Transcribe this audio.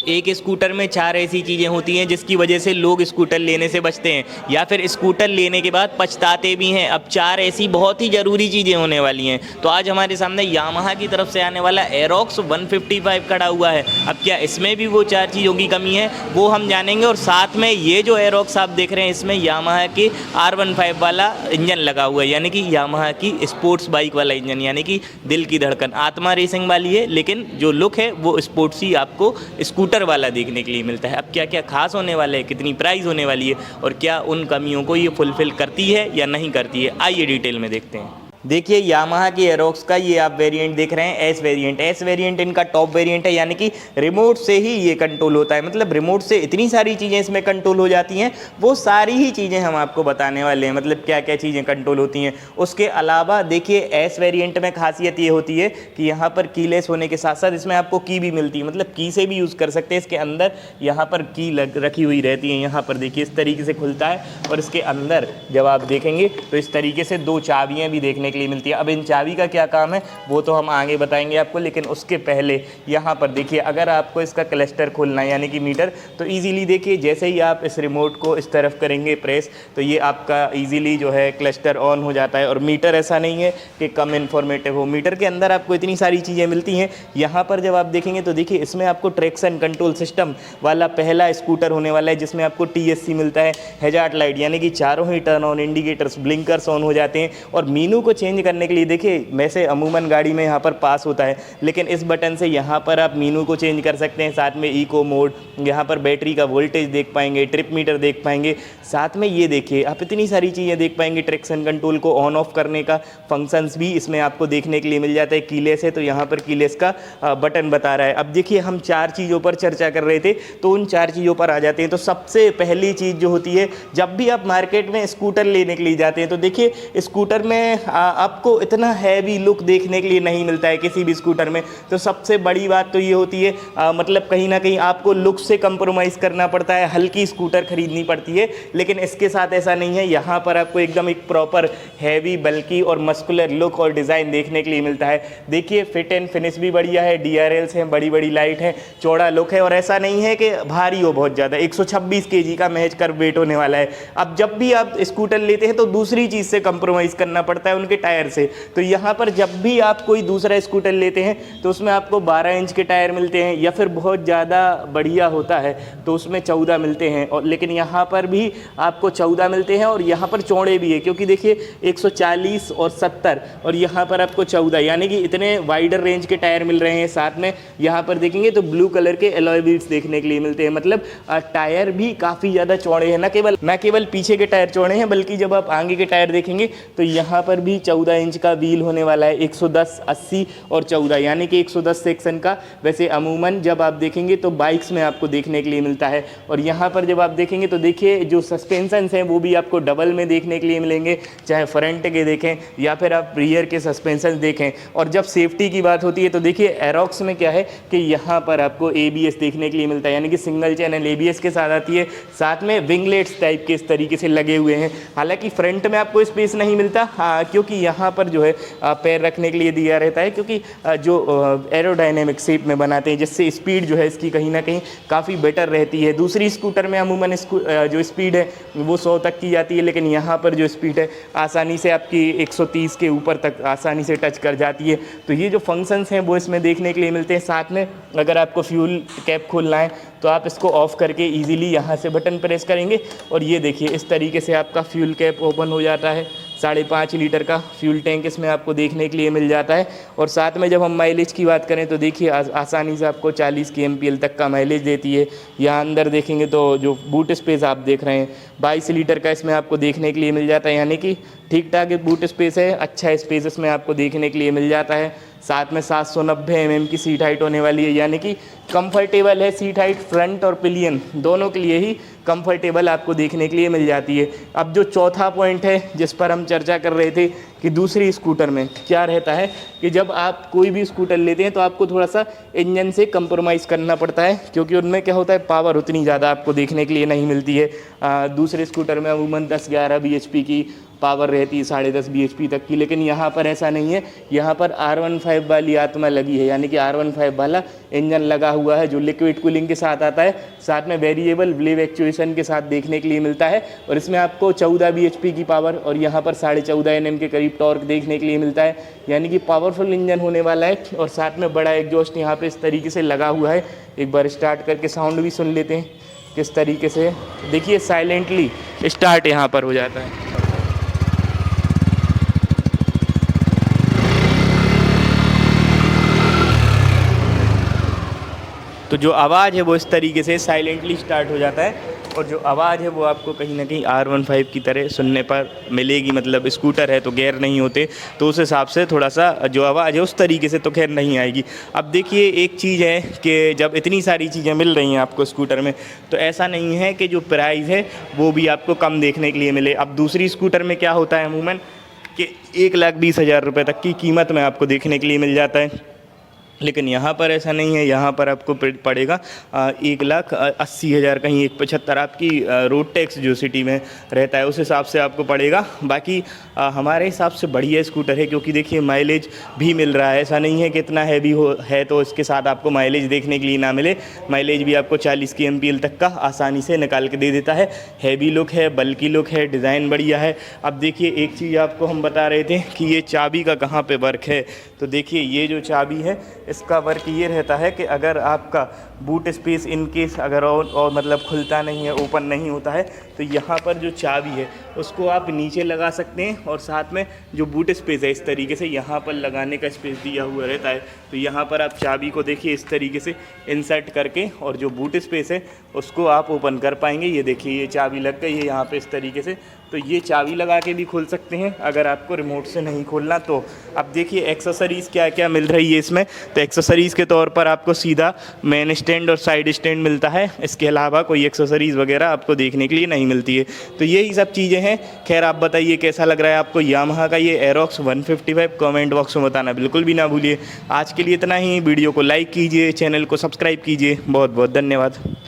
एक स्कूटर में 4 ऐसी चीज़ें होती हैं जिसकी वजह से लोग स्कूटर लेने से बचते हैं या फिर स्कूटर लेने के बाद पछताते भी हैं। अब 4 ऐसी बहुत ही ज़रूरी चीज़ें होने वाली हैं। तो आज हमारे सामने यामाहा की तरफ से आने वाला एरोक्स 155 खड़ा हुआ है। अब क्या इसमें भी वो 4 चीज़ों की कमी है, वो हम जानेंगे। और साथ में ये जो एरोक्स आप देख रहे हैं, इसमें यामाहा के R15 वाला इंजन लगा हुआ है, यानी कि यामाहा की स्पोर्ट्स बाइक वाला इंजन, यानी कि दिल की धड़कन आत्मा रेसिंग वाली है, लेकिन जो लुक है वो स्पोर्ट्स ही आपको स्कूटर वाला देखने के लिए मिलता है। अब क्या क्या खास होने वाला है, कितनी प्राइस होने वाली है और क्या उन कमियों को ये फुलफिल करती है या नहीं करती है, आइए डिटेल में देखते हैं। देखिए यामाहा की एरोक्स का ये आप वेरिएंट देख रहे हैं, एस वेरिएंट। एस वेरिएंट इनका टॉप वेरिएंट है, यानी कि रिमोट से ही ये कंट्रोल होता है। मतलब रिमोट से इतनी सारी चीज़ें इसमें कंट्रोल हो जाती हैं, वो सारी ही चीज़ें हम आपको बताने वाले हैं। मतलब क्या क्या चीज़ें कंट्रोल होती हैं। उसके अलावा देखिए एस वेरिएंट में खासियत ये होती है कि यहाँ पर कीलेस होने के साथ साथ इसमें आपको की भी मिलती है, मतलब की से भी यूज़ कर सकते हैं। इसके अंदर यहाँ पर की रखी हुई रहती है, यहाँ पर देखिए इस तरीके से खुलता है और इसके अंदर जब आप देखेंगे तो इस तरीके से 2 चाबियाँ भी देखने के लिए मिलती है। अब इन चाबी का क्या काम है वो तो हम आगे बताएंगे आपको, लेकिन उसके पहले यहाँ पर देखिए अगर आपको इसका क्लस्टर खोलना है यानी कि मीटर, तो इजीली देखिए जैसे ही आप इस रिमोट को इस तरफ करेंगे प्रेस, तो ये आपका इजीली जो है क्लस्टर ऑन हो जाता है। और मीटर ऐसा नहीं है कि कम इन्फॉर्मेटिव हो, मीटर के अंदर आपको इतनी सारी चीज़ें मिलती हैं। यहाँ पर जब आप देखेंगे तो देखिए इसमें आपको ट्रैक्शन कंट्रोल सिस्टम वाला पहला स्कूटर होने वाला है, जिसमें आपको TSC मिलता है, हैजार्ड लाइट, यानी कि चारों ही turn on indicators, blinkers on हो जाते हैं। और मीनू को चेंज करने के लिए देखिए वैसे अमूमन गाड़ी में यहाँ पर पास होता है, लेकिन इस बटन से यहाँ पर आप मीनू को चेंज कर सकते हैं। साथ में इको मोड, यहाँ पर बैटरी का वोल्टेज देख पाएंगे, ट्रिप मीटर देख पाएंगे। साथ में ये देखिए आप इतनी सारी चीज़ें देख पाएंगे। ट्रैक्शन कंट्रोल को ऑन ऑफ करने का फंक्शंस भी इसमें आपको देखने के लिए मिल जाता है। कीलेस है तो यहाँ पर कीलेस का बटन बता रहा है। अब देखिए हम 4 चीज़ों पर चर्चा कर रहे थे, तो उन 4 चीज़ों पर आ जाते हैं। तो सबसे पहली चीज़ जो होती है, जब भी आप मार्केट में स्कूटर लेने के लिए जाते हैं तो देखिए स्कूटर में आपको इतना हैवी लुक देखने के लिए नहीं मिलता है किसी भी स्कूटर में। तो सबसे बड़ी बात तो ये होती है मतलब कहीं ना कहीं आपको लुक से कंप्रोमाइज़ करना पड़ता है, हल्की स्कूटर खरीदनी पड़ती है। लेकिन इसके साथ ऐसा नहीं है, यहाँ पर आपको एकदम एक प्रॉपर हैवी बल्कि और मस्कुलर लुक और डिज़ाइन देखने के लिए मिलता है। देखिए फिट एंड फिनिश भी बढ़िया है, DRLs हैं, बड़ी बड़ी लाइट है, चौड़ा लुक है। और ऐसा नहीं है कि भारी हो बहुत ज़्यादा, 126 kg का महज कर वेट होने वाला है। अब जब भी आप स्कूटर लेते हैं तो दूसरी चीज़ से कंप्रोमाइज़ करना पड़ता है, उनके टायर से। तो यहाँ पर जब भी आप कोई दूसरा स्कूटर लेते हैं तो उसमें आपको 12 इंच के टायर मिलते हैं, या फिर बहुत ज़्यादा बढ़िया होता है तो उसमें 14 मिलते हैं। और लेकिन यहाँ पर भी आपको 14 मिलते हैं और यहाँ पर चौड़े भी है, क्योंकि देखिए 140 और 70 और यहाँ पर आपको 14, यानी कि इतने वाइडर रेंज के टायर मिल रहे हैं। साथ में यहाँ पर देखेंगे तो ब्लू कलर के एलॉय व्हील्स देखने के लिए मिलते हैं। मतलब टायर भी काफ़ी ज़्यादा चौड़े हैं, न केवल पीछे के टायर चौड़े हैं, बल्कि जब आप आगे के टायर देखेंगे तो यहाँ पर भी 14 इंच का व्हील होने वाला है। 110, 80 और 14, यानी कि 110 सेक्शन का वैसे अमूमन जब आप देखेंगे तो बाइक्स में आपको देखने के लिए मिलता है। और यहाँ पर जब आप देखेंगे तो देखिए जो सस्पेंशंस हैं वो भी आपको डबल में देखने के लिए मिलेंगे, चाहे फ्रंट के देखें या फिर आप रियर के सस्पेंशन देखें। और जब सेफ्टी की बात होती है तो देखिए एरोक्स में क्या है कि यहाँ पर आपको ABS देखने के लिए मिलता है, यानी कि सिंगल चैनल ABS के साथ आती है। साथ में विंगलेट्स टाइप के इस तरीके से लगे हुए हैं। हालांकि फ्रंट में आपको स्पेस नहीं मिलता, क्योंकि यहाँ पर जो है पैर रखने के लिए दिया रहता है, क्योंकि जो एरोडायनेमिक शेप में बनाते हैं, जिससे स्पीड जो है इसकी कहीं ना कहीं काफ़ी बेटर रहती है। दूसरी स्कूटर में अमूमन जो स्पीड है वो 100 तक की जाती है, लेकिन यहाँ पर जो स्पीड है आसानी से आपकी 130 के ऊपर तक आसानी से टच कर जाती है। तो ये जो फंक्शंस हैं वो इसमें देखने के लिए मिलते हैं। साथ में अगर आपको फ्यूल कैप खोलना है तो आप इसको ऑफ़ करके इजीली यहाँ से बटन प्रेस करेंगे और ये देखिए इस तरीके से आपका फ्यूल कैप ओपन हो जाता है। 5.5 लीटर का फ्यूल टैंक इसमें आपको देखने के लिए मिल जाता है। और साथ में जब हम माइलेज की बात करें तो देखिए आसानी से आपको 40 kmpl तक का माइलेज देती है। यहाँ अंदर देखेंगे तो जो बूट स्पेस आप देख रहे हैं 22 लीटर का इसमें आपको देखने के लिए मिल जाता है, यानी कि ठीक ठाक बूट स्पेस है, अच्छा स्पेस इसमें आपको देखने के लिए मिल जाता है। साथ में 790 mm की सीट हाइट होने वाली है, यानी कि कंफर्टेबल है सीट हाइट, फ्रंट और पिलियन दोनों के लिए ही कंफर्टेबल आपको देखने के लिए मिल जाती है। अब जो चौथा पॉइंट है जिस पर हम चर्चा कर रहे थे कि दूसरी स्कूटर में क्या रहता है कि जब आप कोई भी स्कूटर लेते हैं तो आपको थोड़ा सा इंजन से कंप्रोमाइज़ करना पड़ता है, क्योंकि उनमें क्या होता है पावर उतनी ज़्यादा आपको देखने के लिए नहीं मिलती है। दूसरे स्कूटर में अमूमन 10-11 bhp की पावर रहती है 10.5 bhp तक की, लेकिन यहाँ पर ऐसा नहीं है। यहाँ पर R15 वाली आत्मा लगी है, यानी कि R15 वाला इंजन लगा हुआ है जो लिक्विड कूलिंग के साथ आता है, साथ में वेरिएबल ब्लेड एक्चुएशन के साथ देखने के लिए मिलता है। और इसमें आपको 14 bhp की पावर और यहाँ पर 14.5 Nm के करीब टॉर्क देखने के लिए मिलता है, यानी कि पावरफुल इंजन होने वाला है। और साथ में बड़ा एग्जॉस्ट यहाँ पे इस तरीके से लगा हुआ है। एक बार स्टार्ट करके साउंड भी सुन लेते हैं किस तरीके से, देखिए साइलेंटली स्टार्ट यहाँ पर हो जाता है। तो जो आवाज़ है वो इस तरीके से साइलेंटली स्टार्ट हो जाता है, और जो आवाज़ है वो आपको कहीं ना कहीं R15 की तरह सुनने पर मिलेगी। मतलब स्कूटर है तो गेयर नहीं होते, तो उस हिसाब से थोड़ा सा जो आवाज़ है उस तरीके से तो खैर नहीं आएगी। अब देखिए एक चीज़ है कि जब इतनी सारी चीज़ें मिल रही हैं आपको स्कूटर में, तो ऐसा नहीं है कि जो प्राइस है वो भी आपको कम देखने के लिए मिले। अब दूसरी स्कूटर में क्या होता है अमूमन कि 1,20,000 रुपये तक की कीमत में आपको देखने के लिए मिल जाता है, लेकिन यहाँ पर ऐसा नहीं है। यहाँ पर आपको पड़ेगा 1,80,000, कहीं 1,75,000 आपकी रोड टैक्स जो सिटी में रहता है उस हिसाब से आपको पड़ेगा। बाकी हमारे हिसाब से बढ़िया स्कूटर है, क्योंकि देखिए माइलेज भी मिल रहा है। ऐसा नहीं है कि इतना हैवी है तो इसके साथ आपको माइलेज देखने के लिए ना मिले। माइलेज भी आपको 40 की MPL तक का आसानी से निकाल के दे देता है। हैवी लुक है, बल्कि लुक है, डिज़ाइन बढ़िया है। अब देखिए एक चीज़ आपको हम बता रहे थे कि ये चाबी का कहाँ पर वर्क है, तो देखिए ये जो चाबी है इसका वर्क ये रहता है कि अगर आपका बूट स्पेस इन केस अगर और मतलब खुलता नहीं है, ओपन नहीं होता है, तो यहाँ पर जो चाबी है उसको आप नीचे लगा सकते हैं, और साथ में जो बूट स्पेस है इस तरीके से यहाँ पर लगाने का स्पेस दिया हुआ रहता है। तो यहाँ पर आप चाबी को देखिए इस तरीके से इंसर्ट करके, और जो बूट स्पेस है उसको आप ओपन कर पाएंगे। ये देखिए ये चाबी लग गई है यहाँ पे इस तरीके से, तो ये चाबी लगा के भी खोल सकते हैं अगर आपको रिमोट से नहीं खोलना तो। अब देखिए एक्सेसरीज़ क्या क्या मिल रही है इसमें, तो एक्सेसरीज़ के तौर पर आपको सीधा मेन स्टैंड और साइड स्टैंड मिलता है। इसके अलावा कोई एक्सेसरीज़ वगैरह आपको देखने के लिए नहीं मिलती है। तो यही सब चीज़ें हैं। खैर आप बताइए कैसा लग रहा है आपको यामाहा का ये एरोक्स 155, कमेंट बॉक्स में बताना बिल्कुल भी ना भूलिए। आज के लिए इतना ही। वीडियो को लाइक कीजिए, चैनल को सब्सक्राइब कीजिए। बहुत बहुत धन्यवाद।